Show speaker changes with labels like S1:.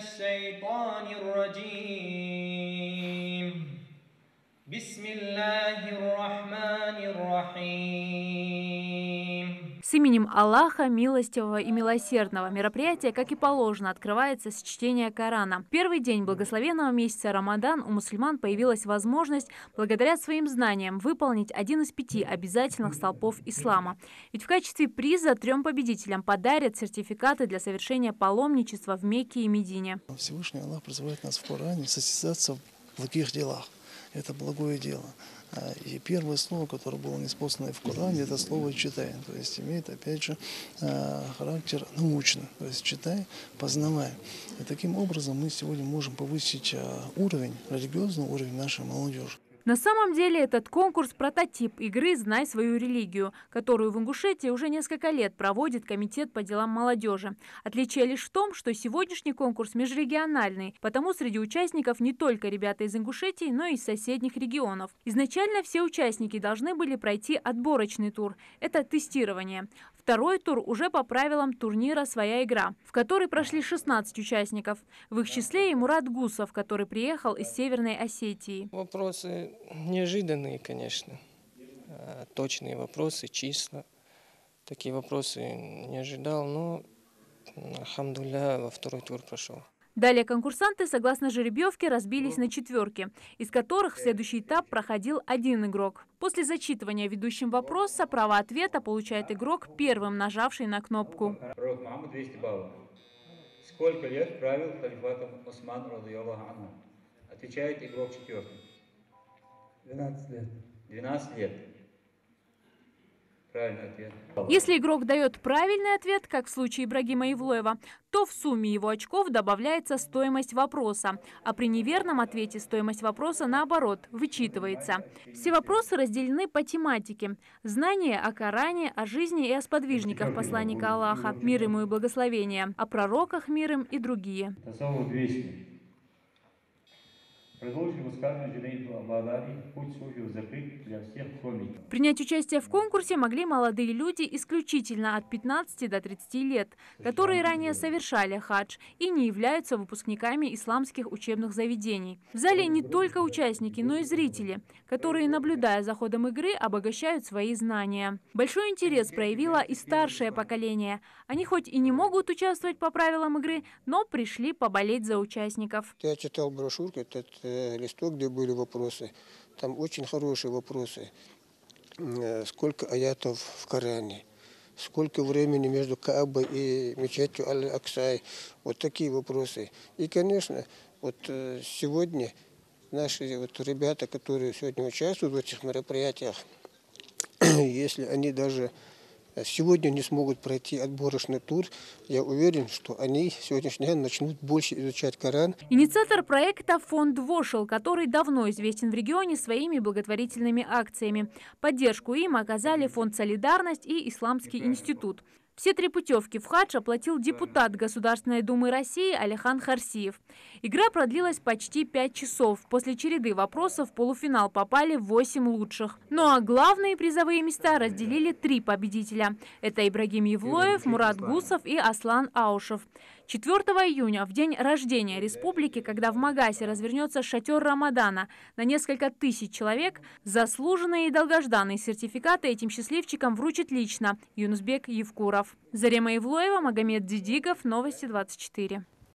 S1: الشيطان الرجيم بسم الله الرحمن الرحيم.
S2: С именем Аллаха, милостивого и милосердного, мероприятие, как и положено, открывается с чтения Корана. В первый день благословенного месяца Рамадан у мусульман появилась возможность, благодаря своим знаниям, выполнить один из 5 обязательных столпов ислама. Ведь в качестве приза 3 победителям подарят сертификаты для совершения паломничества в Мекке и Медине.
S3: Всевышний Аллах призывает нас в Коране состязаться в благих делах. Это благое дело. И первое слово, которое было неспослано в Коране, это слово «читай». То есть имеет, опять же, характер научный. То есть читай, познавай. И таким образом мы сегодня можем повысить уровень, религиозный уровень нашей молодежи.
S2: На самом деле этот конкурс – прототип игры «Знай свою религию», которую в Ингушетии уже несколько лет проводит Комитет по делам молодежи. Отличие лишь в том, что сегодняшний конкурс межрегиональный, потому среди участников не только ребята из Ингушетии, но и из соседних регионов. Изначально все участники должны были пройти отборочный тур – это тестирование. Второй тур уже по правилам турнира «Своя игра», в который прошли 16 участников. В их числе и Мурат Гусов, который приехал из Северной Осетии.
S4: Вопросы неожиданные, конечно. Точные вопросы, числа. Такие вопросы не ожидал, но, альхамдулилля, во второй тур прошел.
S2: Далее конкурсанты, согласно жеребьевке, разбились на 4, из которых в следующий этап проходил 1 игрок. После зачитывания ведущим вопроса право ответа получает игрок, первым нажавший на кнопку.
S5: Пророк Мухаммад 200 баллов. Сколько лет правил халифатом Осман, радийаллаху анху? Отвечает игрок 4.
S6: 12 лет.
S5: 12 лет. Правильный ответ.
S2: Если игрок дает правильный ответ, как в случае Ибрагима Евлоева, то в сумме его очков добавляется стоимость вопроса, а при неверном ответе стоимость вопроса, наоборот, вычитывается. Все вопросы разделены по тематике. Знания о Коране, о жизни и о сподвижниках посланника Аллаха, мир ему и благословения, о пророках, мир им и другие.
S5: Тасаввуф 200. Продолжим высказывание Джунейду Абадари, путь суфиев закрыт для всех, кроме.
S2: Принять участие в конкурсе могли молодые люди исключительно от 15 до 30 лет, которые ранее совершали хадж и не являются выпускниками исламских учебных заведений. В зале не только участники, но и зрители, которые, наблюдая за ходом игры, обогащают свои знания. Большой интерес проявило и старшее поколение. Они хоть и не могут участвовать по правилам игры, но пришли поболеть за участников.
S6: Я читал брошюрку, этот листок, где были вопросы. Там очень хорошие вопросы. Сколько аятов в Коране? Сколько времени между Каабой и мечетью Аль-Аксай? Вот такие вопросы. И, конечно, вот сегодня наши ребята, которые сегодня участвуют в этих мероприятиях, если они даже сегодня не смогут пройти отборочный тур, я уверен, что они сегодняшний день начнут больше изучать Коран.
S2: Инициатор проекта фонд «Вошел», который давно известен в регионе своими благотворительными акциями. Поддержку им оказали фонд «Солидарность» и Исламский институт. Все 3 путевки в хадж оплатил депутат Государственной Думы России Алихан Харсиев. Игра продлилась почти 5 часов. После череды вопросов в полуфинал попали 8 лучших. Ну а главные призовые места разделили 3 победителя. Это Ибрагим Евлоев, Мурат Гусов и Аслан Аушев. 4 июня, в день рождения республики, когда в Магасе развернется шатер Рамадана на несколько тысяч человек, заслуженные и долгожданные сертификаты этим счастливчикам вручит лично Юнусбек Евкуров. Зарема Евлоева, Магомед Дидигов, Новости 24.